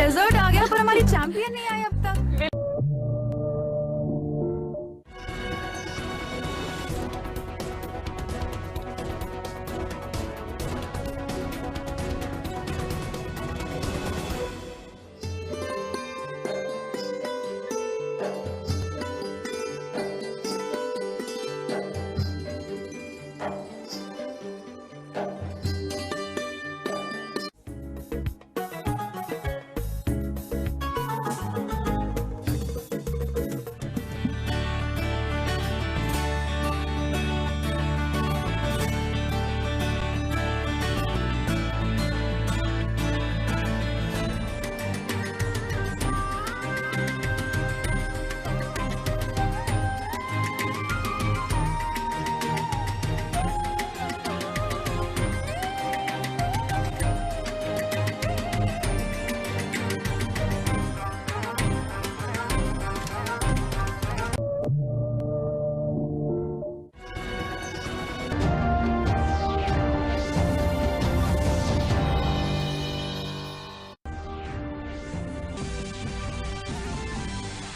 Result आ गया पर हमारी चैंपियन नहीं आई अब तक।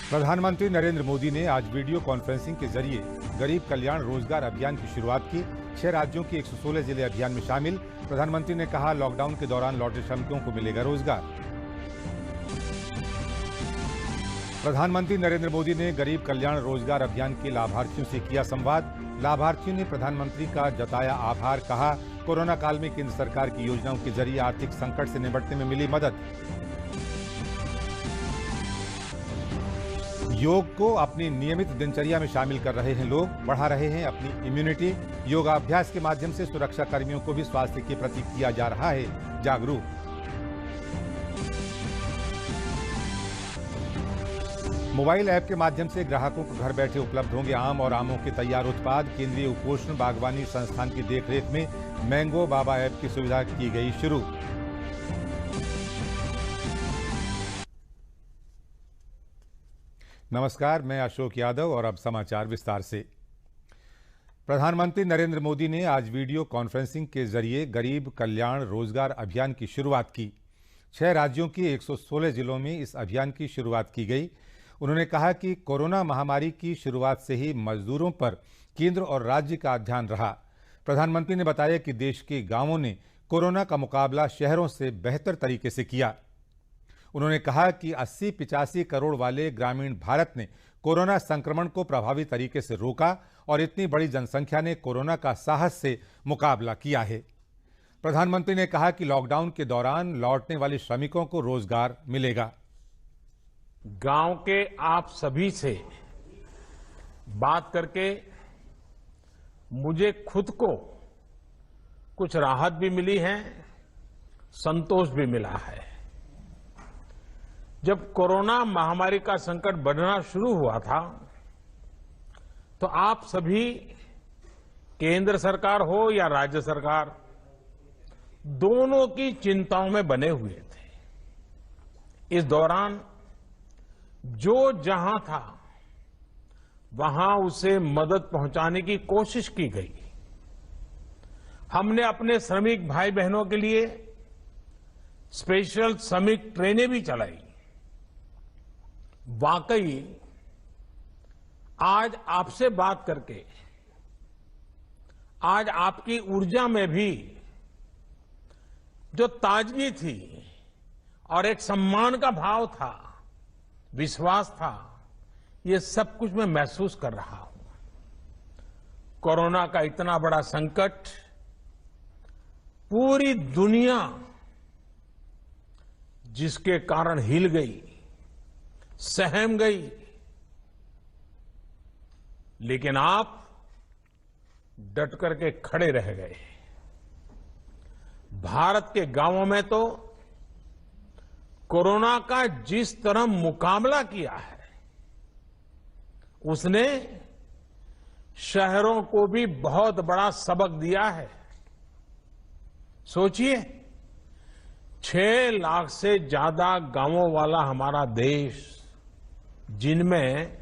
प्रधानमंत्री नरेंद्र मोदी ने आज वीडियो कॉन्फ्रेंसिंग के जरिए गरीब कल्याण रोजगार अभियान की शुरुआत की। 6 राज्यों के 116 जिले अभियान में शामिल। प्रधानमंत्री ने कहा, लॉकडाउन के दौरान लौटे श्रमिकों को मिलेगा रोजगार। प्रधानमंत्री नरेंद्र मोदी ने गरीब कल्याण रोजगार अभियान के लाभार्थियों से किया संवाद। लाभार्थियों ने प्रधानमंत्री का जताया आभार। कहा, कोरोना काल में केंद्र सरकार की योजनाओं के जरिए आर्थिक संकट से निपटने में मिली मदद। योग को अपनी नियमित दिनचर्या में शामिल कर रहे हैं लोग, बढ़ा रहे हैं अपनी इम्यूनिटी। योगाभ्यास के माध्यम से सुरक्षा कर्मियों को भी स्वास्थ्य के प्रति किया जा रहा है जागरूक। मोबाइल ऐप के माध्यम से ग्राहकों को घर बैठे उपलब्ध होंगे आम और आमों के तैयार उत्पाद। केंद्रीय उपोष्ण बागवानी संस्थान की देखरेख में मैंगो बाबा ऐप की सुविधा की गई शुरू। नमस्कार, मैं अशोक यादव और अब समाचार विस्तार से। प्रधानमंत्री नरेंद्र मोदी ने आज वीडियो कॉन्फ्रेंसिंग के जरिए गरीब कल्याण रोजगार अभियान की शुरुआत की। 6 राज्यों के 116 जिलों में इस अभियान की शुरुआत की गई। उन्होंने कहा कि कोरोना महामारी की शुरुआत से ही मजदूरों पर केंद्र और राज्य का ध्यान रहा। प्रधानमंत्री ने बताया कि देश के गांवों ने कोरोना का मुकाबला शहरों से बेहतर तरीके से किया। उन्होंने कहा कि 80-85 करोड़ वाले ग्रामीण भारत ने कोरोना संक्रमण को प्रभावी तरीके से रोका और इतनी बड़ी जनसंख्या ने कोरोना का साहस से मुकाबला किया है। प्रधानमंत्री ने कहा कि लॉकडाउन के दौरान लौटने वाले श्रमिकों को रोजगार मिलेगा। गांव के आप सभी से बात करके मुझे खुद को कुछ राहत भी मिली है, संतोष भी मिला है। जब कोरोना महामारी का संकट बढ़ना शुरू हुआ था तो आप सभी, केंद्र सरकार हो या राज्य सरकार, दोनों की चिंताओं में बने हुए थे। इस दौरान जो जहां था वहां उसे मदद पहुंचाने की कोशिश की गई। हमने अपने श्रमिक भाई बहनों के लिए स्पेशल श्रमिक ट्रेनें भी चलाई। वाकई आज आपसे बात करके, आज आपकी ऊर्जा में भी जो ताजगी थी और एक सम्मान का भाव था, विश्वास था, ये सब कुछ मैं महसूस कर रहा हूं। कोरोना का इतना बड़ा संकट, पूरी दुनिया जिसके कारण हिल गई, सहम गई, लेकिन आप डट करके खड़े रह गए। भारत के गांवों में तो कोरोना का जिस तरह मुकाबला किया है, उसने शहरों को भी बहुत बड़ा सबक दिया है। सोचिए, 6 लाख से ज्यादा गांवों वाला हमारा देश, जिनमें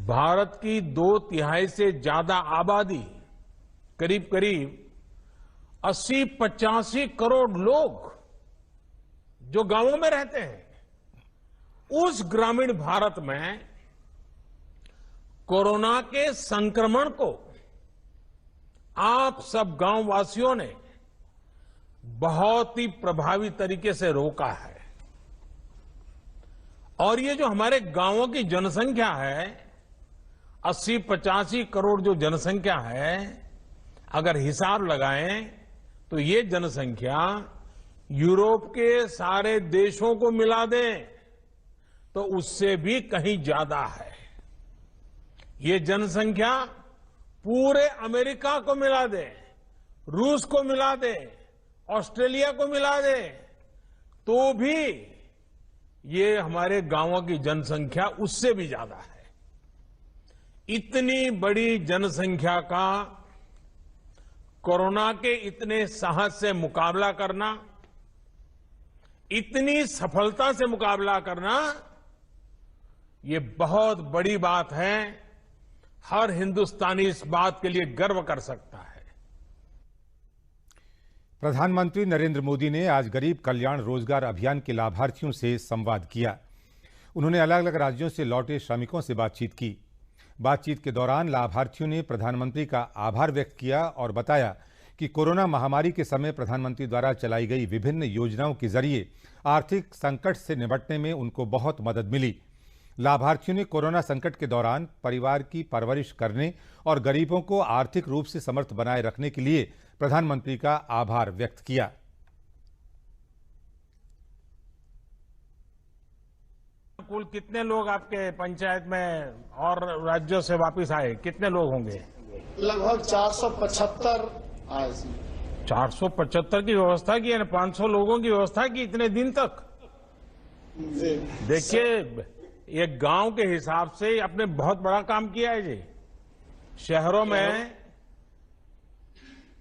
भारत की 2/3 से ज्यादा आबादी, करीब करीब 80-85 करोड़ लोग जो गांवों में रहते हैं, उस ग्रामीण भारत में कोरोना के संक्रमण को आप सब गांव वासियों ने बहुत ही प्रभावी तरीके से रोका है। और ये जो हमारे गांवों की जनसंख्या है, 80-85 करोड़ जो जनसंख्या है, अगर हिसाब लगाएं तो ये जनसंख्या यूरोप के सारे देशों को मिला दें तो उससे भी कहीं ज्यादा है। ये जनसंख्या पूरे अमेरिका को मिला दे, रूस को मिला दे, ऑस्ट्रेलिया को मिला दे, तो भी ये हमारे गांवों की जनसंख्या उससे भी ज्यादा है। इतनी बड़ी जनसंख्या का कोरोना के इतने साहस से मुकाबला करना, इतनी सफलता से मुकाबला करना, ये बहुत बड़ी बात है। हर हिंदुस्तानी इस बात के लिए गर्व कर सकता है। प्रधानमंत्री नरेंद्र मोदी ने आज गरीब कल्याण रोजगार अभियान के लाभार्थियों से संवाद किया। उन्होंने अलग अलग राज्यों से लौटे श्रमिकों से बातचीत की। बातचीत के दौरान लाभार्थियों ने प्रधानमंत्री का आभार व्यक्त किया और बताया कि कोरोना महामारी के समय प्रधानमंत्री द्वारा चलाई गई विभिन्न योजनाओं के जरिए आर्थिक संकट से निपटने में उनको बहुत मदद मिली। लाभार्थियों ने कोरोना संकट के दौरान परिवार की परवरिश करने और गरीबों को आर्थिक रूप से समर्थ बनाए रखने के लिए प्रधानमंत्री का आभार व्यक्त किया। कुल कितने लोग आपके पंचायत में और राज्यों से वापस आए? कितने लोग होंगे? लगभग 475 आए। 475 की व्यवस्था की है, 500 लोगों की व्यवस्था की इतने दिन तक। देखिए, एक गांव के हिसाब से आपने बहुत बड़ा काम किया है जी। शहरों में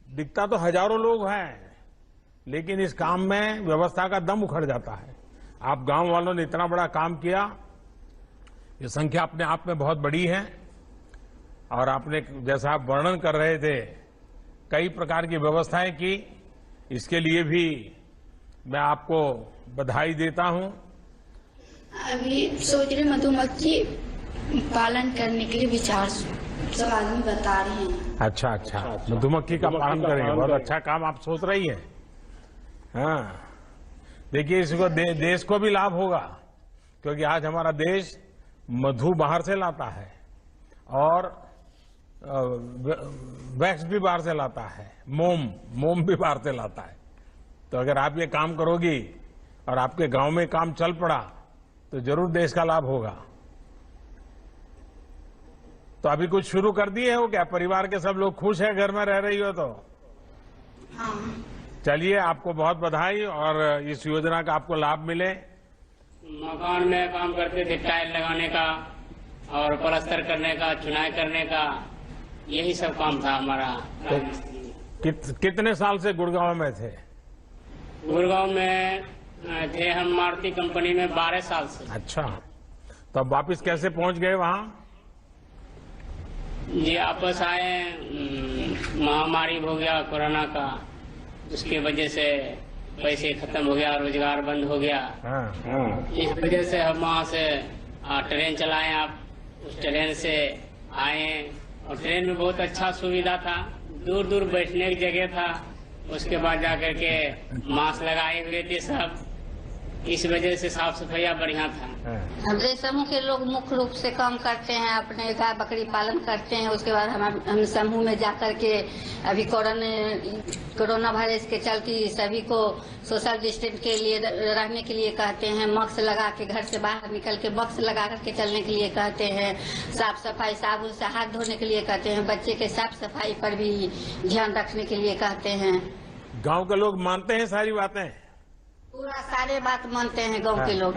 दिखता तो हजारों लोग हैं, लेकिन इस काम में व्यवस्था का दम उखड़ जाता है। आप गांव वालों ने इतना बड़ा काम किया, ये संख्या अपने आप में बहुत बड़ी है। और आपने, जैसा आप वर्णन कर रहे थे, कई प्रकार की व्यवस्थाएं की। इसके लिए भी मैं आपको बधाई देता हूं। अभी सोच रहे मधुमक्खी पालन करने के लिए विचार सब आदमी बता रहे हैं। अच्छा, मधुमक्खी का पालन करेंगे, बहुत अच्छा काम आप सोच रही है। हाँ, देखिए, इसको देश को भी लाभ होगा, क्योंकि आज हमारा देश मधु बाहर से लाता है और वैक्स भी बाहर से लाता है, मोम भी बाहर से लाता है। तो अगर आप ये काम करोगी और आपके गांव में काम चल पड़ा तो जरूर देश का लाभ होगा। तो अभी कुछ शुरू कर दिए हो क्या? परिवार के सब लोग खुश हैं, घर में रह रही हो तो? हाँ। चलिए, आपको बहुत बधाई और इस योजना का आपको लाभ मिले। मकान में काम करते थे, टाइल लगाने का और प्लास्टर करने का, चुनाई करने का, यही सब काम था हमारा। तो कितने साल से गुड़गांव में थे? गुड़गांव में थे हम मारुति कंपनी में 12 साल से। अच्छा, तो अब वापिस कैसे पहुंच गए वहां? जी, वापस आए, महामारी हो गया कोरोना का, उसकी वजह से पैसे खत्म हो गया, रोजगार बंद हो गया। इस वजह से हम वहाँ से ट्रेन चलाए। आप उस ट्रेन से आए और ट्रेन में बहुत अच्छा सुविधा था, दूर दूर बैठने की जगह था। उसके बाद जाकर के मास्क लगाए हुए थे सब, इस वजह से साफ सफाई बढ़िया था। हमारे समूह के लोग मुख्य रूप से काम करते हैं, अपने गाय बकरी पालन करते हैं। उसके बाद हम समूह में जाकर के अभी कोरोना वायरस के चलते सभी को सोशल डिस्टेंस के लिए रहने के लिए कहते हैं, मास्क लगा के घर से बाहर निकल के मास्क लगा करके चलने के लिए कहते हैं, साफ सफाई साबुन से हाथ धोने के लिए कहते हैं, बच्चे के साफ सफाई पर भी ध्यान रखने के लिए कहते हैं। गाँव के लोग मानते हैं सारी बातें? पूरा सारे बात मानते हैं गांव के लोग।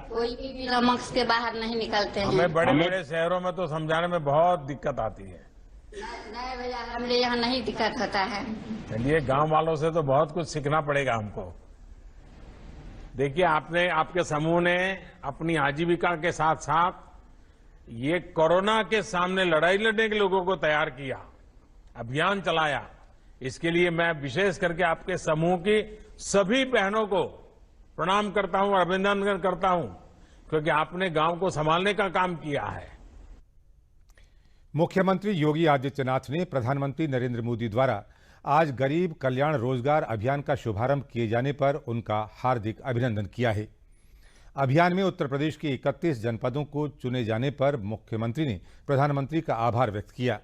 कोई भी बिना मास्क के बाहर नहीं निकलते हैं। हमें बड़े बड़े शहरों में तो समझाने में बहुत दिक्कत आती है। नहीं भैया, हमारे यहाँ नहीं दिक्कत होता है। चलिए, गांव वालों से तो बहुत कुछ सीखना पड़ेगा हमको। देखिए, आपके समूह ने अपनी आजीविका के साथ साथ ये कोरोना के सामने लड़ाई लड़ने के लोगों को तैयार किया, अभियान चलाया। इसके लिए मैं विशेष करके आपके समूह की सभी बहनों को प्रणाम करता हूं और अभिनंदन करता हूं क्योंकि आपने गांव को संभालने का काम किया है। मुख्यमंत्री योगी आदित्यनाथ ने प्रधानमंत्री नरेंद्र मोदी द्वारा आज गरीब कल्याण रोजगार अभियान का शुभारंभ किए जाने पर उनका हार्दिक अभिनंदन किया है। अभियान में उत्तर प्रदेश के 31 जनपदों को चुने जाने पर मुख्यमंत्री ने प्रधानमंत्री का आभार व्यक्त किया।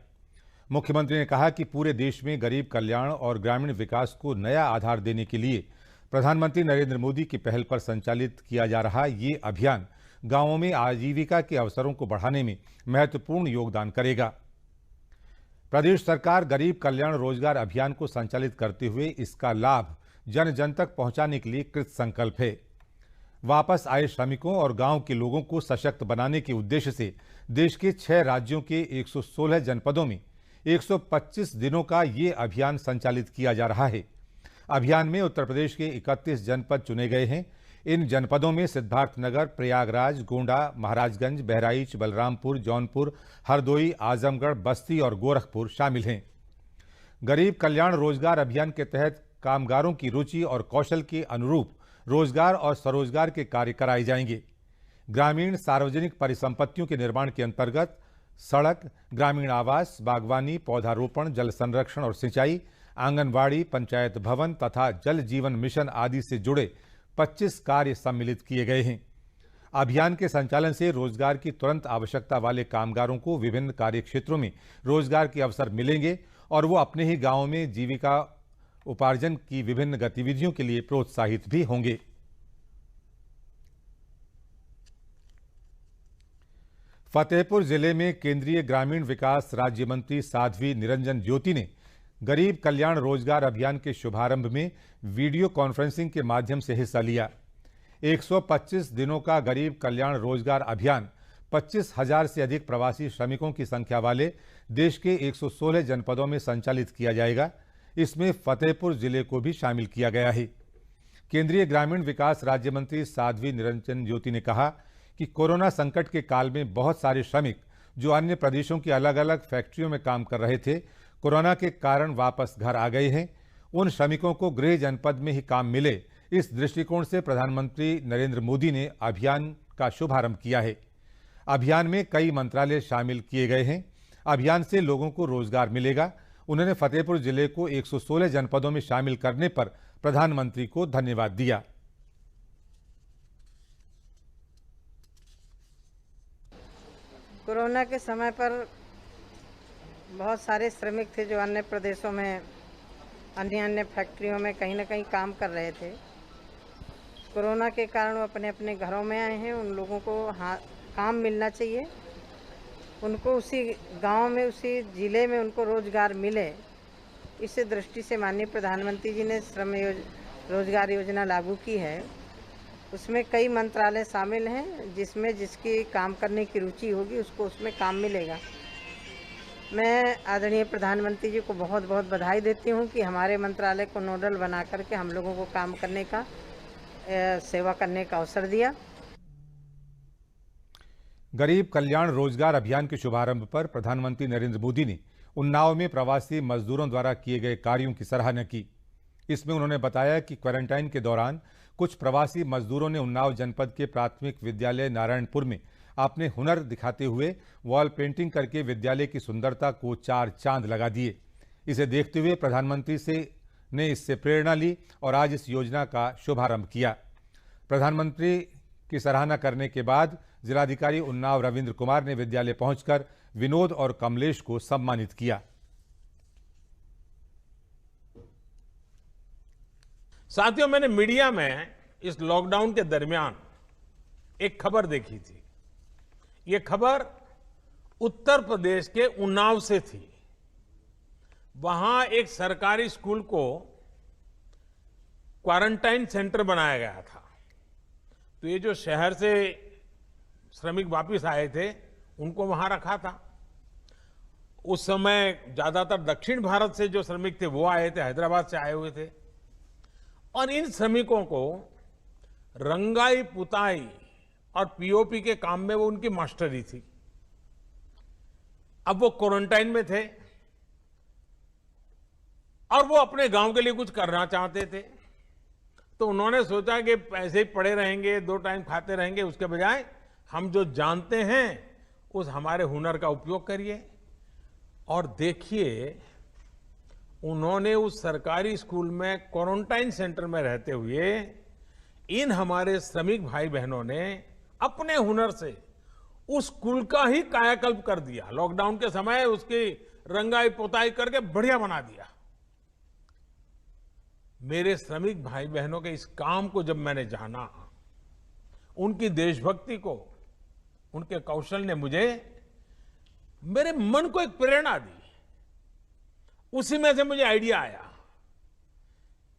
मुख्यमंत्री ने कहा कि पूरे देश में गरीब कल्याण और ग्रामीण विकास को नया आधार देने के लिए प्रधानमंत्री नरेंद्र मोदी की पहल पर संचालित किया जा रहा ये अभियान गांवों में आजीविका के अवसरों को बढ़ाने में महत्वपूर्ण योगदान करेगा। प्रदेश सरकार गरीब कल्याण रोजगार अभियान को संचालित करते हुए इसका लाभ जन जन तक पहुंचाने के लिए कृत संकल्प है। वापस आए श्रमिकों और गांव के लोगों को सशक्त बनाने के उद्देश्य से देश के 6 राज्यों के 116 जनपदों में 125 दिनों का ये अभियान संचालित किया जा रहा है। अभियान में उत्तर प्रदेश के 31 जनपद चुने गए हैं। इन जनपदों में सिद्धार्थनगर, प्रयागराज, गोंडा, महाराजगंज, बहराइच, बलरामपुर, जौनपुर, हरदोई, आजमगढ़, बस्ती और गोरखपुर शामिल हैं। गरीब कल्याण रोजगार अभियान के तहत कामगारों की रुचि और कौशल के अनुरूप रोजगार और स्वरोजगार के कार्य कराए जाएंगे। ग्रामीण सार्वजनिक परिसंपत्तियों के निर्माण के अंतर्गत सड़क, ग्रामीण आवास, बागवानी, पौधारोपण, जल संरक्षण और सिंचाई, आंगनबाड़ी, पंचायत भवन तथा जल जीवन मिशन आदि से जुड़े 25 कार्य सम्मिलित किए गए हैं। अभियान के संचालन से रोजगार की तुरंत आवश्यकता वाले कामगारों को विभिन्न कार्य क्षेत्रों में रोजगार के अवसर मिलेंगे और वो अपने ही गांव में जीविका उपार्जन की विभिन्न गतिविधियों के लिए प्रोत्साहित भी होंगे। फतेहपुर जिले में केंद्रीय ग्रामीण विकास राज्य मंत्री साध्वी निरंजन ज्योति ने गरीब कल्याण रोजगार अभियान के शुभारंभ में वीडियो कॉन्फ्रेंसिंग के माध्यम से हिस्सा लिया। 125 दिनों का गरीब कल्याण रोजगार अभियान 25,000 से अधिक प्रवासी श्रमिकों की संख्या वाले देश के 116 जनपदों में संचालित किया जाएगा। इसमें फतेहपुर जिले को भी शामिल किया गया है। केंद्रीय ग्रामीण विकास राज्य मंत्री साध्वी निरंजन ज्योति ने कहा कि कोरोना संकट के काल में बहुत सारे श्रमिक जो अन्य प्रदेशों की अलग अलग फैक्ट्रियों में काम कर रहे थे, कोरोना के कारण वापस घर आ गए हैं। उन श्रमिकों को गृह जनपद में ही काम मिले, इस दृष्टिकोण से प्रधानमंत्री नरेंद्र मोदी ने अभियान का शुभारंभ किया है। अभियान में कई मंत्रालय शामिल किए गए हैं। अभियान से लोगों को रोजगार मिलेगा। उन्होंने फतेहपुर जिले को 116 जनपदों में शामिल करने पर प्रधानमंत्री को धन्यवाद दिया। कोरोना के समय पर बहुत सारे श्रमिक थे जो अन्य प्रदेशों में अन्य फैक्ट्रियों में कहीं ना कहीं काम कर रहे थे। कोरोना के कारण वो अपने अपने घरों में आए हैं। उन लोगों को काम मिलना चाहिए, उनको उसी गांव में उसी जिले में उनको रोजगार मिले। इस दृष्टि से माननीय प्रधानमंत्री जी ने श्रम रोजगार योजना लागू की है। उसमें कई मंत्रालय शामिल हैं, जिसमें जिसकी काम करने की रुचि होगी उसको उसमें काम मिलेगा। मैं आदरणीय प्रधानमंत्री जी को बहुत बहुत बधाई देती हूं कि हमारे मंत्रालय को नोडल बना करके हम लोगों को काम करने का सेवा करने का अवसर दिया। गरीब कल्याण रोजगार अभियान के शुभारंभ पर प्रधानमंत्री नरेंद्र मोदी ने उन्नाव में प्रवासी मजदूरों द्वारा किए गए कार्यों की सराहना की। इसमें उन्होंने बताया कि क्वारंटाइन के दौरान कुछ प्रवासी मजदूरों ने उन्नाव जनपद के प्राथमिक विद्यालय नारायणपुर में अपने हुनर दिखाते हुए वॉल पेंटिंग करके विद्यालय की सुंदरता को 4 चांद लगा दिए। इसे देखते हुए प्रधानमंत्री ने इससे प्रेरणा ली और आज इस योजना का शुभारंभ किया। प्रधानमंत्री की सराहना करने के बाद जिलाधिकारी उन्नाव रविंद्र कुमार ने विद्यालय पहुंचकर विनोद और कमलेश को सम्मानित किया। साथियों, मैंने मीडिया में इस लॉकडाउन के दरमियान एक खबर देखी थी। ये खबर उत्तर प्रदेश के उन्नाव से थी। वहां एक सरकारी स्कूल को क्वारंटाइन सेंटर बनाया गया था। तो ये जो शहर से श्रमिक वापस आए थे उनको वहां रखा था। उस समय ज्यादातर दक्षिण भारत से जो श्रमिक थे वो आए थे, हैदराबाद से आए हुए थे। और इन श्रमिकों को रंगाई पुताई और पीओपी के काम में वो उनकी मास्टरी थी। अब वो क्वारंटाइन में थे और वो अपने गांव के लिए कुछ करना चाहते थे। तो उन्होंने सोचा कि ऐसे ही पड़े रहेंगे, 2 टाइम खाते रहेंगे, उसके बजाय हम जो जानते हैं उस हमारे हुनर का उपयोग करिए। और देखिए, उन्होंने उस सरकारी स्कूल में क्वारंटाइन सेंटर में रहते हुए इन हमारे श्रमिक भाई बहनों ने अपने हुनर से उस स्कूल का ही कायाकल्प कर दिया। लॉकडाउन के समय उसकी रंगाई पोताई करके बढ़िया बना दिया। मेरे श्रमिक भाई बहनों के इस काम को जब मैंने जाना, उनकी देशभक्ति को, उनके कौशल ने मेरे मन को एक प्रेरणा दी। उसी में से मुझे आइडिया आया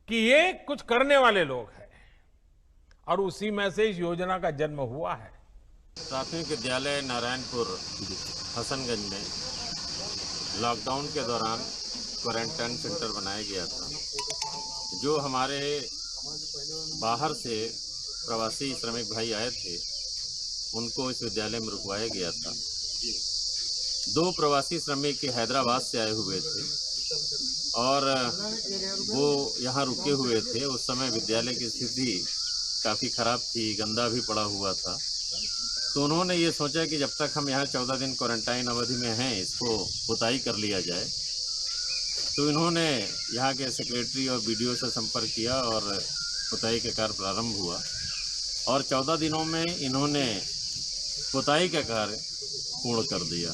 कि ये कुछ करने वाले लोग हैं, और उसी में से इस योजना का जन्म हुआ है। प्राथमिक विद्यालय नारायणपुर हसनगंज में लॉकडाउन के दौरान क्वारंटाइन सेंटर बनाया गया था। जो हमारे बाहर से प्रवासी श्रमिक भाई आए थे, उनको इस विद्यालय में रुकवाया गया था। 2 प्रवासी श्रमिक हैदराबाद से आए हुए थे और वो यहाँ रुके हुए थे। उस समय विद्यालय की स्थिति काफ़ी ख़राब थी, गंदा भी पड़ा हुआ था। तो उन्होंने ये सोचा कि जब तक हम यहाँ 14 दिन क्वारंटाइन अवधि में हैं, इसको पुताई कर लिया जाए। तो इन्होंने यहाँ के सेक्रेटरी और बीडीओ से संपर्क किया और पुताई का कार्य प्रारंभ हुआ, और 14 दिनों में इन्होंने पुताई का कार्य पूर्ण कर दिया।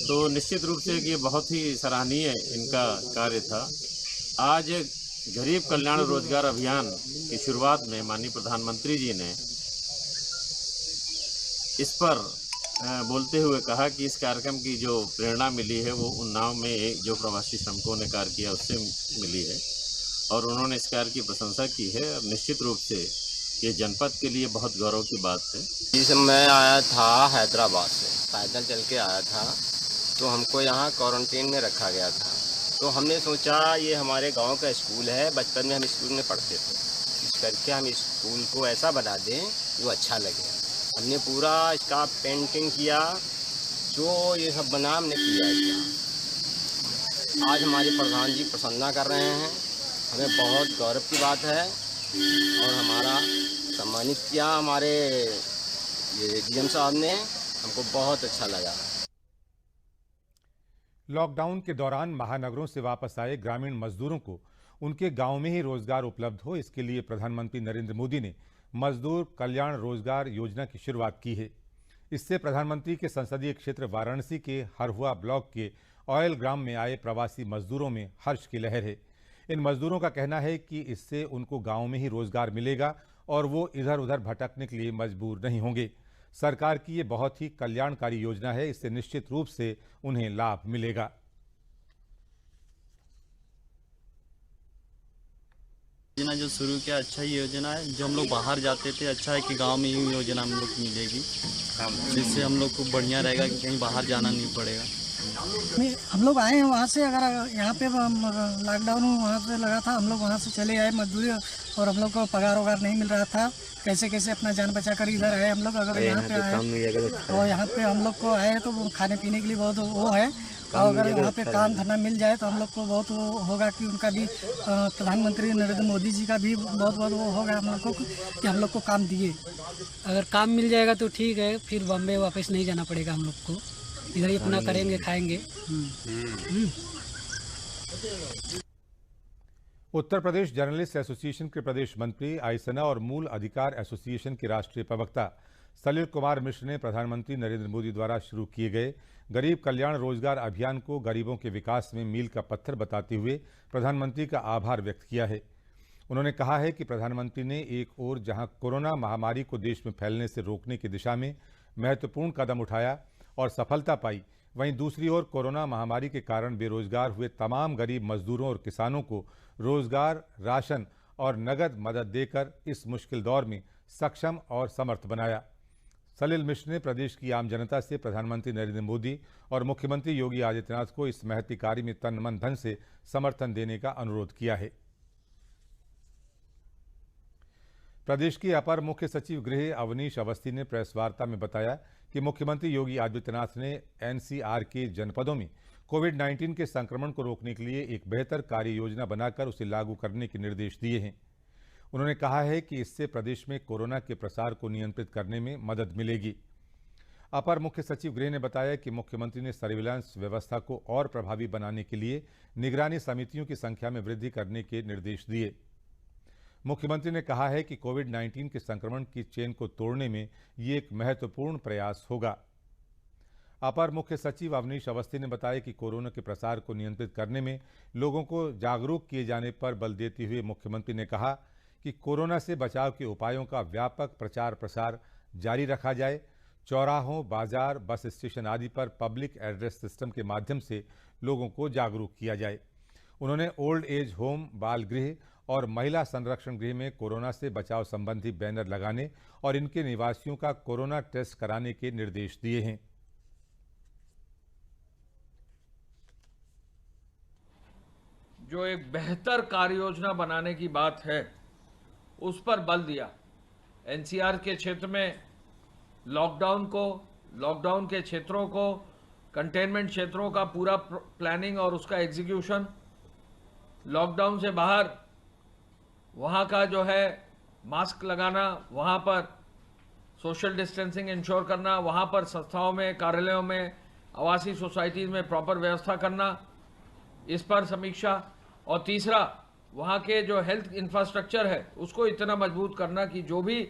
तो निश्चित रूप से ये बहुत ही सराहनीय इनका कार्य था। आज गरीब कल्याण रोजगार अभियान की शुरुआत में माननीय प्रधानमंत्री जी ने इस पर बोलते हुए कहा कि इस कार्यक्रम की जो प्रेरणा मिली है वो उन्नाव में जो प्रवासी श्रमिकों ने कार्य किया उससे मिली है, और उन्होंने इस कार्य की प्रशंसा की है। और निश्चित रूप से ये जनपद के लिए बहुत गौरव की बात है। जी, मैं आया था हैदराबाद से, पैदल चल के आया था, तो हमको यहाँ क्वारंटीन में रखा गया था। तो हमने सोचा ये हमारे गांव का स्कूल है, बचपन में हम स्कूल में पढ़ते थे, इस करके हम स्कूल को ऐसा बना दें जो अच्छा लगे। हमने पूरा इसका पेंटिंग किया, जो ये सब बना हमने किया इसका। आज हमारे प्रधान जी प्रसन्ना कर रहे हैं, हमें बहुत गौरव की बात है, और हमारा सम्मानित किया हमारे ये डीएम साहब ने, हमको बहुत अच्छा लगा। लॉकडाउन के दौरान महानगरों से वापस आए ग्रामीण मजदूरों को उनके गांव में ही रोजगार उपलब्ध हो, इसके लिए प्रधानमंत्री नरेंद्र मोदी ने मजदूर कल्याण रोजगार योजना की शुरुआत की है। इससे प्रधानमंत्री के संसदीय क्षेत्र वाराणसी के हरहुआ ब्लॉक के ऑयल ग्राम में आए प्रवासी मजदूरों में हर्ष की लहर है। इन मजदूरों का कहना है कि इससे उनको गांव में ही रोजगार मिलेगा और वो इधर उधर भटकने के लिए मजबूर नहीं होंगे। सरकार की ये बहुत ही कल्याणकारी योजना है, इससे निश्चित रूप से उन्हें लाभ मिलेगा। योजना जो शुरू किया अच्छा ही योजना है। जो हम लोग बाहर जाते थे, अच्छा है कि गांव में ही योजना हम लोग को मिलेगी, जिससे हम लोग को बढ़िया रहेगा कि कहीं बाहर जाना नहीं पड़ेगा। हम लोग आए हैं वहाँ से, अगर यहाँ पे लॉकडाउन वहाँ से लगा था, हम लोग वहाँ से चले आए मजदूरी, और हम लोग को पगार वगार नहीं मिल रहा था, कैसे कैसे अपना जान बचा कर इधर आए हम लोग। अगर यहाँ पे आए और यहाँ पे हम लोग को आए तो खाने पीने के लिए बहुत वो है, और अगर यहाँ पे काम धरना मिल जाए तो हम लोग को बहुत वो होगा कि उनका भी प्रधानमंत्री नरेंद्र मोदी जी का भी बहुत बहुत वो होगा हम लोग को कि हम लोग को काम दिए। अगर काम मिल जाएगा तो ठीक है, फिर बॉम्बे वापस नहीं जाना पड़ेगा हम लोग को, इधर ही अपना करेंगे खाएंगे। उत्तर प्रदेश जर्नलिस्ट एसोसिएशन के प्रदेश मंत्री आइसना और मूल अधिकार एसोसिएशन के राष्ट्रीय प्रवक्ता सलिल कुमार मिश्र ने प्रधानमंत्री नरेंद्र मोदी द्वारा शुरू किए गए गरीब कल्याण रोजगार अभियान को गरीबों के विकास में मील का पत्थर बताते हुए प्रधानमंत्री का आभार व्यक्त किया है। उन्होंने कहा है कि प्रधानमंत्री ने एक ओर जहां कोरोना महामारी को देश में फैलने से रोकने की दिशा में महत्वपूर्ण कदम उठाया और सफलता पाई, वहीं दूसरी ओर कोरोना महामारी के कारण बेरोजगार हुए तमाम गरीब मजदूरों और किसानों को रोजगार, राशन और नगद मदद देकर इस मुश्किल दौर में सक्षम और समर्थ बनाया। सलिल मिश्र ने प्रदेश की आम जनता से प्रधानमंत्री नरेंद्र मोदी और मुख्यमंत्री योगी आदित्यनाथ को इस महती कार्य में तन मन धन से समर्थन देने का अनुरोध किया है। प्रदेश के अपर मुख्य सचिव गृह अवनीश अवस्थी ने प्रेस वार्ता में बताया कि मुख्यमंत्री योगी आदित्यनाथ ने एनसीआर के जनपदों में कोविड-19 के संक्रमण को रोकने के लिए एक बेहतर कार्य योजना बनाकर उसे लागू करने के निर्देश दिए हैं। उन्होंने कहा है कि इससे प्रदेश में कोरोना के प्रसार को नियंत्रित करने में मदद मिलेगी। अपर मुख्य सचिव गृह ने बताया कि मुख्यमंत्री ने सर्विलांस व्यवस्था को और प्रभावी बनाने के लिए निगरानी समितियों की संख्या में वृद्धि करने के निर्देश दिए। मुख्यमंत्री ने कहा है कि कोविड-19 के संक्रमण की चेन को तोड़ने में ये एक महत्वपूर्ण प्रयास होगा। अपर मुख्य सचिव अवनीश अवस्थी ने बताया कि कोरोना के प्रसार को नियंत्रित करने में लोगों को जागरूक किए जाने पर बल देते हुए मुख्यमंत्री ने कहा कि कोरोना से बचाव के उपायों का व्यापक प्रचार प्रसार जारी रखा जाए। चौराहों, बाजार, बस स्टेशन आदि पर पब्लिक एड्रेस सिस्टम के माध्यम से लोगों को जागरूक किया जाए। उन्होंने ओल्ड एज होम, बाल गृह और महिला संरक्षण गृह में कोरोना से बचाव संबंधी बैनर लगाने और इनके निवासियों का कोरोना टेस्ट कराने के निर्देश दिए हैं। जो एक बेहतर कार्य योजना बनाने की बात है उस पर बल दिया। एनसीआर के क्षेत्र में लॉकडाउन के क्षेत्रों को, कंटेनमेंट क्षेत्रों का पूरा प्लानिंग और उसका एग्जीक्यूशन, लॉकडाउन से बाहर वहाँ का जो है मास्क लगाना, वहाँ पर सोशल डिस्टेंसिंग इंश्योर करना, वहाँ पर संस्थाओं में, कार्यालयों में, आवासीय सोसाइटीज में प्रॉपर व्यवस्था करना, इस पर समीक्षा। और तीसरा, वहाँ के जो हेल्थ इंफ्रास्ट्रक्चर है उसको इतना मजबूत करना कि जो भी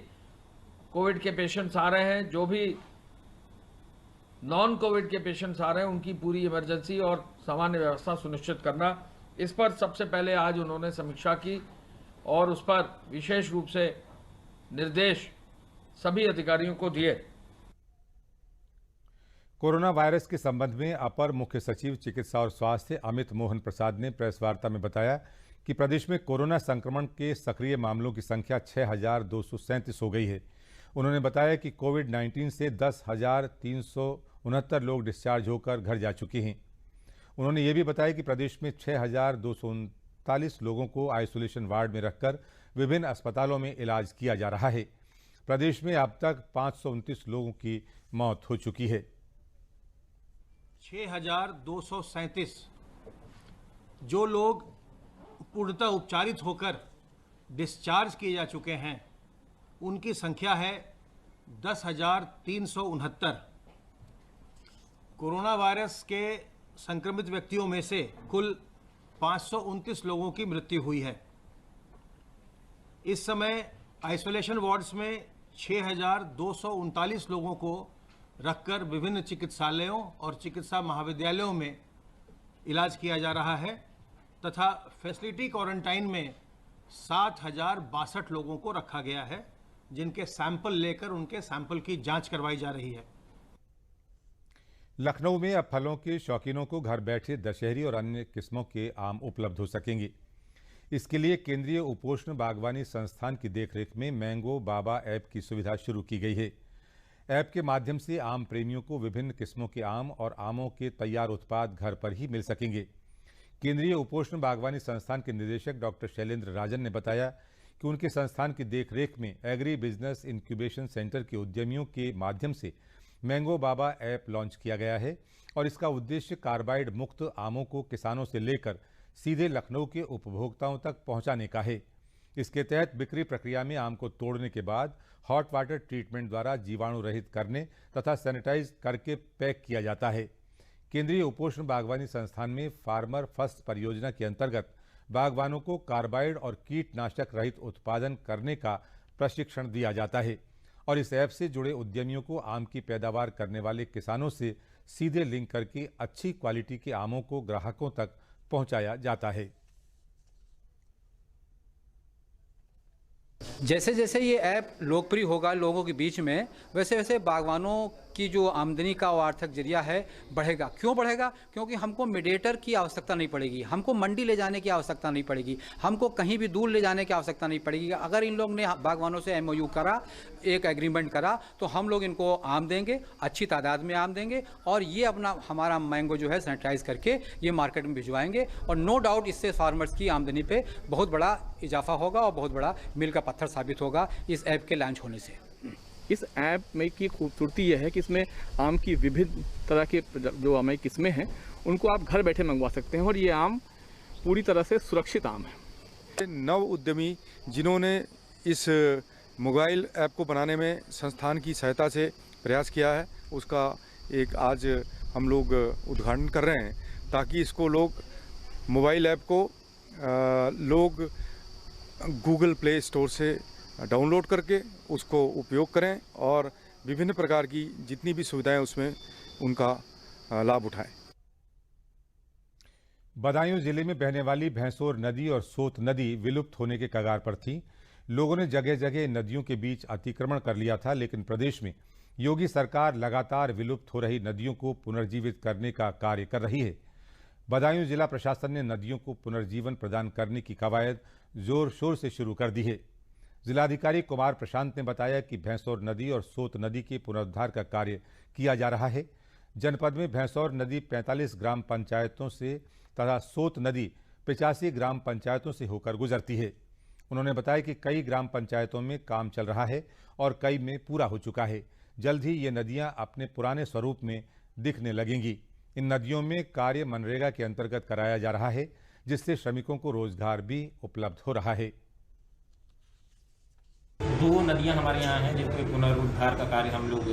कोविड के पेशेंट्स आ रहे हैं, जो भी नॉन कोविड के पेशेंट्स आ रहे हैं, उनकी पूरी इमरजेंसी और सामान्य व्यवस्था सुनिश्चित करना। इस पर सबसे पहले आज उन्होंने समीक्षा की और उस पर विशेष रूप से निर्देश सभी अधिकारियों को दिए। कोरोना वायरस के संबंध में अपर मुख्य सचिव चिकित्सा और स्वास्थ्य अमित मोहन प्रसाद ने प्रेस वार्ता में बताया कि प्रदेश में कोरोना संक्रमण के सक्रिय मामलों की संख्या 6,237 हो गई है। उन्होंने बताया कि कोविड-19 से 10,369 लोग डिस्चार्ज होकर घर जा चुके हैं। उन्होंने ये भी बताया कि प्रदेश में 6,239 लोगों को आइसोलेशन वार्ड में रखकर विभिन्न अस्पतालों में इलाज किया जा रहा है। प्रदेश में अब तक 529 लोगों की मौत हो चुकी है। 6,237 जो लोग पूर्णतः उपचारित होकर डिस्चार्ज किए जा चुके हैं, उनकी संख्या है 10,369। कोरोना वायरस के संक्रमित व्यक्तियों में से कुल 529 लोगों की मृत्यु हुई है। इस समय आइसोलेशन वार्ड्स में 6,239 लोगों को रखकर विभिन्न चिकित्सालयों और चिकित्सा महाविद्यालयों में इलाज किया जा रहा है तथा फैसिलिटी क्वारंटाइन में 7,062 लोगों को रखा गया है, जिनके सैंपल लेकर उनके सैंपल की जांच करवाई जा रही है। लखनऊ में अब फलों के शौकीनों को घर बैठे दशहरी और अन्य किस्मों के आम उपलब्ध हो सकेंगे। इसके लिए केंद्रीय उपोष्ण बागवानी संस्थान की देखरेख में मैंगो बाबा ऐप की सुविधा शुरू की गई है। ऐप के माध्यम से आम प्रेमियों को विभिन्न किस्मों के आम और आमों के तैयार उत्पाद घर पर ही मिल सकेंगे। केंद्रीय उपोष्ण बागवानी संस्थान के निदेशक डॉक्टर शैलेंद्र राजन ने बताया कि उनके संस्थान की देखरेख में एग्री बिजनेस इंक्यूबेशन सेंटर के उद्यमियों के माध्यम से मैंगो बाबा ऐप लॉन्च किया गया है और इसका उद्देश्य कार्बाइड मुक्त आमों को किसानों से लेकर सीधे लखनऊ के उपभोक्ताओं तक पहुंचाने का है। इसके तहत बिक्री प्रक्रिया में आम को तोड़ने के बाद हॉट वाटर ट्रीटमेंट द्वारा जीवाणु रहित करने तथा सैनिटाइज करके पैक किया जाता है। केंद्रीय उपोष्ण बागवानी संस्थान में फार्मर फर्स्ट परियोजना के अंतर्गत बागवानों को कार्बाइड और कीटनाशक रहित उत्पादन करने का प्रशिक्षण दिया जाता है और इस ऐप से जुड़े उद्यमियों को आम की पैदावार करने वाले किसानों से सीधे लिंक करके अच्छी क्वालिटी के आमों को ग्राहकों तक पहुंचाया जाता है। जैसे जैसे ये ऐप लोकप्रिय होगा लोगों के बीच में, वैसे वैसे बागवानों की जो आमदनी का वो आर्थिक जरिया है बढ़ेगा। क्यों बढ़ेगा? क्योंकि हमको मीडिएटर की आवश्यकता नहीं पड़ेगी, हमको मंडी ले जाने की आवश्यकता नहीं पड़ेगी, हमको कहीं भी दूर ले जाने की आवश्यकता नहीं पड़ेगी। अगर इन लोग ने बागवानों से MOU करा, एक एग्रीमेंट करा, तो हम लोग इनको आम देंगे, अच्छी तादाद में आम देंगे और ये अपना हमारा मैंगो जो है सैनिटाइज करके ये मार्केट में भिजवाएंगे और नो डाउट इससे फार्मर्स की आमदनी पे बहुत बड़ा इजाफा होगा और बहुत बड़ा मील का पत्थर साबित होगा इस ऐप के लॉन्च होने से। इस ऐप में की खूबसूरती यह है कि इसमें आम की विभिन्न तरह के जो आम की किस्में हैं उनको आप घर बैठे मंगवा सकते हैं और ये आम पूरी तरह से सुरक्षित आम है। नव उद्यमी जिन्होंने इस मोबाइल ऐप को बनाने में संस्थान की सहायता से प्रयास किया है, उसका एक आज हम लोग उद्घाटन कर रहे हैं, ताकि इसको लोग मोबाइल ऐप को लोग गूगल प्ले स्टोर से डाउनलोड करके उसको उपयोग करें और विभिन्न प्रकार की जितनी भी सुविधाएं उसमें उनका लाभ उठाएं। बदायूं जिले में बहने वाली भैंसोर नदी और सोत नदी विलुप्त होने के कगार पर थी। लोगों ने जगह जगह नदियों के बीच अतिक्रमण कर लिया था, लेकिन प्रदेश में योगी सरकार लगातार विलुप्त हो रही नदियों को पुनर्जीवित करने का कार्य कर रही है। बदायूं जिला प्रशासन ने नदियों को पुनर्जीवन प्रदान करने की कवायद जोर शोर से शुरू कर दी है। जिलाधिकारी कुमार प्रशांत ने बताया कि भैंसोर नदी और सोत नदी के पुनरुद्धार का कार्य किया जा रहा है। जनपद में भैंसोर नदी 45 ग्राम पंचायतों से तथा सोत नदी 85 ग्राम पंचायतों से होकर गुजरती है। उन्होंने बताया कि कई ग्राम पंचायतों में काम चल रहा है और कई में पूरा हो चुका है। जल्द ही ये नदियां अपने पुराने स्वरूप में दिखने लगेंगी। इन नदियों में कार्य मनरेगा के अंतर्गत कराया जा रहा है, जिससे श्रमिकों को रोजगार भी उपलब्ध हो रहा है। 2 नदियां हमारे यहाँ हैं जिनके पुनरुद्धार का कार्य हम लोग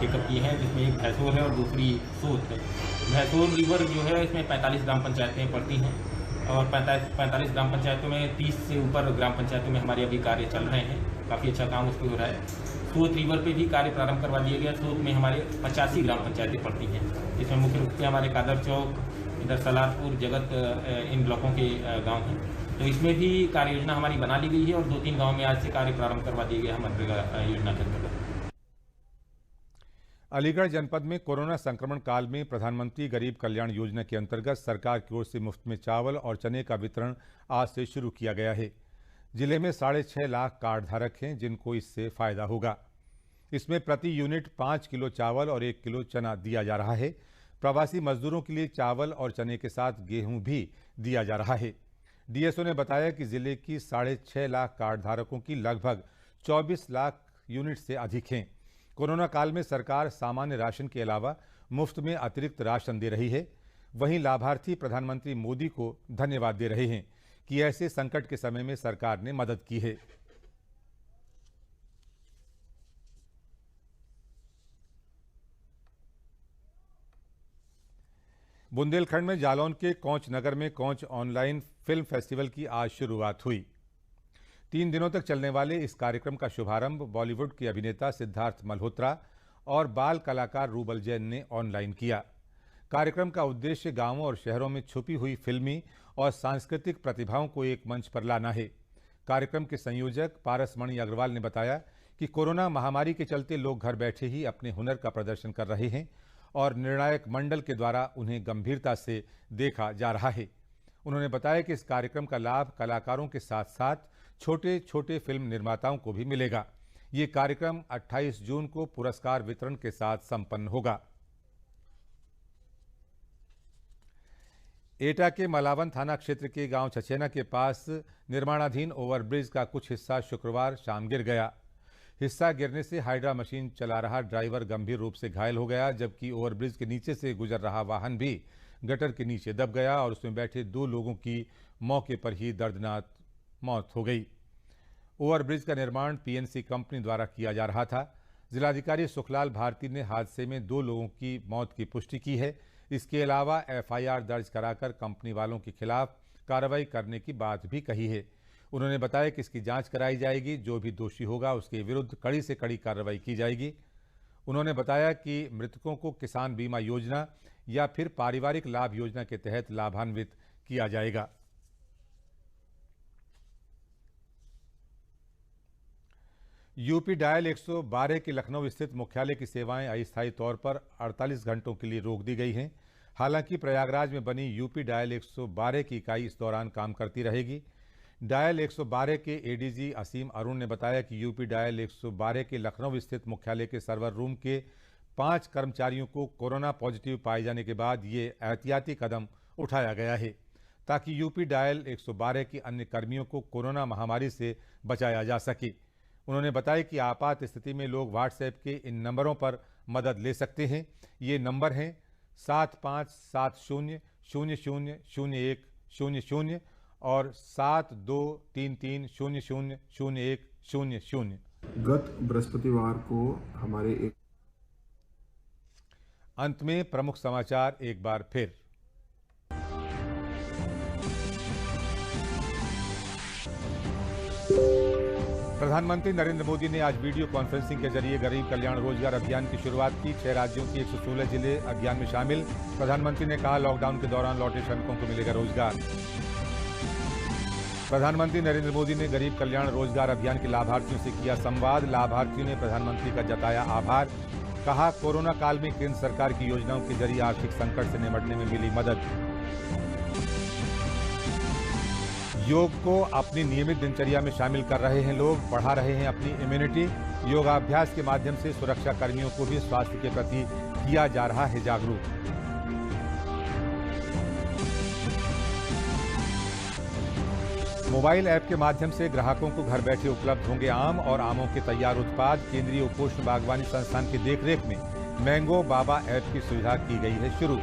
टेकअप किए हैं, जिसमें एक भैंसोर है और दूसरी सोत है। भैंसोर रिवर जो है इसमें 45 ग्राम पंचायतें पड़ती हैं और 45 ग्राम पंचायतों में 30 से ऊपर ग्राम पंचायतों में हमारे अभी कार्य चल रहे हैं। काफ़ी अच्छा काम उस पर हो रहा है। सोत रिवर पे भी कार्य प्रारंभ करवा दिया गया। सोत में हमारे 85 ग्राम पंचायतें पड़ती हैं, जिसमें मुख्य रूप से हमारे कादर चौक, इधर सलारपुर, जगत, इन ब्लॉकों के गाँव हैं। तो इसमें भी कार्य योजना हमारी बना ली गई है और 2-3 गाँव में आज से कार्य प्रारंभ करवा दिया गया है मनरेगा योजना के अंतर्गत। अलीगढ़ जनपद में कोरोना संक्रमण काल में प्रधानमंत्री गरीब कल्याण योजना के अंतर्गत सरकार की ओर से मुफ्त में चावल और चने का वितरण आज से शुरू किया गया है। जिले में 6.5 लाख कार्ड धारक हैं, जिनको इससे फायदा होगा। इसमें प्रति यूनिट 5 किलो चावल और 1 किलो चना दिया जा रहा है। प्रवासी मजदूरों के लिए चावल और चने के साथ गेहूं भी दिया जा रहा है। डीएसओ ने बताया कि जिले की 6.5 लाख कार्ड धारकों की लगभग 24 लाख यूनिट से अधिक हैं। कोरोना काल में सरकार सामान्य राशन के अलावा मुफ्त में अतिरिक्त राशन दे रही है। वहीं लाभार्थी प्रधानमंत्री मोदी को धन्यवाद दे रहे हैं कि ऐसे संकट के समय में सरकार ने मदद की है। बुंदेलखंड में जालौन के कौंच नगर में कौंच ऑनलाइन फिल्म फेस्टिवल की आज शुरुआत हुई। 3 दिनों तक चलने वाले इस कार्यक्रम का शुभारंभ बॉलीवुड के अभिनेता सिद्धार्थ मल्होत्रा और बाल कलाकार रूबल जैन ने ऑनलाइन किया। कार्यक्रम का उद्देश्य गांवों और शहरों में छुपी हुई फिल्मी और सांस्कृतिक प्रतिभाओं को एक मंच पर लाना है। कार्यक्रम के संयोजक पारसमणि अग्रवाल ने बताया कि कोरोना महामारी के चलते लोग घर बैठे ही अपने हुनर का प्रदर्शन कर रहे हैं और निर्णायक मंडल के द्वारा उन्हें गंभीरता से देखा जा रहा है। उन्होंने बताया कि इस कार्यक्रम का लाभ कलाकारों के साथ साथ छोटे छोटे फिल्म निर्माताओं को भी मिलेगा। ये कार्यक्रम 28 जून को पुरस्कार वितरण के साथ संपन्न होगा। एटा के मलावन थाना क्षेत्र के गांव छछेना के पास निर्माणाधीन ओवरब्रिज का कुछ हिस्सा शुक्रवार शाम गिर गया। हिस्सा गिरने से हाइड्रा मशीन चला रहा ड्राइवर गंभीर रूप से घायल हो गया, जबकि ओवरब्रिज के नीचे से गुजर रहा वाहन भी गटर के नीचे दब गया और उसमें बैठे 2 लोगों की मौके पर ही दर्दनाक मौत हो गई। ओवरब्रिज का निर्माण पीएनसी कंपनी द्वारा किया जा रहा था। जिलाधिकारी सुखलाल भारती ने हादसे में 2 लोगों की मौत की पुष्टि की है। इसके अलावा एफआईआर दर्ज कराकर कंपनी वालों के खिलाफ कार्रवाई करने की बात भी कही है। उन्होंने बताया कि इसकी जांच कराई जाएगी, जो भी दोषी होगा उसके विरुद्ध कड़ी से कड़ी कार्रवाई की जाएगी। उन्होंने बताया कि मृतकों को किसान बीमा योजना या फिर पारिवारिक लाभ योजना के तहत लाभान्वित किया जाएगा। यूपी डायल 112 के लखनऊ स्थित मुख्यालय की सेवाएं अस्थायी तौर पर 48 घंटों के लिए रोक दी गई हैं। हालांकि प्रयागराज में बनी यूपी डायल 112 की इकाई इस दौरान काम करती रहेगी। डायल 112 के एडीजी असीम अरुण ने बताया कि यूपी डायल 112 के लखनऊ स्थित मुख्यालय के सर्वर रूम के 5 कर्मचारियों को कोरोना पॉजिटिव पाए जाने के बाद ये एहतियाती कदम उठाया गया है, ताकि यूपी डायल 112 के अन्य कर्मियों को कोरोना महामारी से बचाया जा सके। उन्होंने बताया कि आपात स्थिति में लोग व्हाट्सएप के इन नंबरों पर मदद ले सकते हैं। ये नंबर हैं 7570000100 और 7233000100। गत बृहस्पतिवार को हमारे एक अंत में प्रमुख समाचार एक बार फिर। प्रधानमंत्री नरेंद्र मोदी ने आज वीडियो कॉन्फ्रेंसिंग के जरिए गरीब कल्याण रोजगार अभियान की शुरुआत की। 6 राज्यों की 116 जिले अभियान में शामिल। प्रधानमंत्री ने कहा, लॉकडाउन के दौरान लौटे श्रमिकों को मिलेगा रोजगार। प्रधानमंत्री नरेंद्र मोदी ने गरीब कल्याण रोजगार अभियान के लाभार्थियों से किया संवाद। लाभार्थियों ने प्रधानमंत्री का जताया आभार। कहा, कोरोना काल में केंद्र सरकार की योजनाओं के जरिए आर्थिक संकट से निपटने में मिली मदद। योग को अपनी नियमित दिनचर्या में शामिल कर रहे हैं लोग, बढ़ा रहे हैं अपनी इम्यूनिटी। योगाभ्यास के माध्यम से सुरक्षा कर्मियों को भी स्वास्थ्य के प्रति किया जा रहा है जागरूक। मोबाइल ऐप के माध्यम से ग्राहकों को घर बैठे उपलब्ध होंगे आम और आमों के तैयार उत्पाद। केंद्रीय उपोष्ण बागवानी संस्थान की देखरेख में मैंगो बाबा ऐप की सुविधा की गई है शुरू।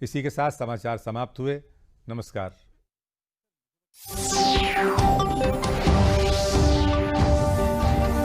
इसी के साथ समाचार समाप्त हुए। नमस्कार।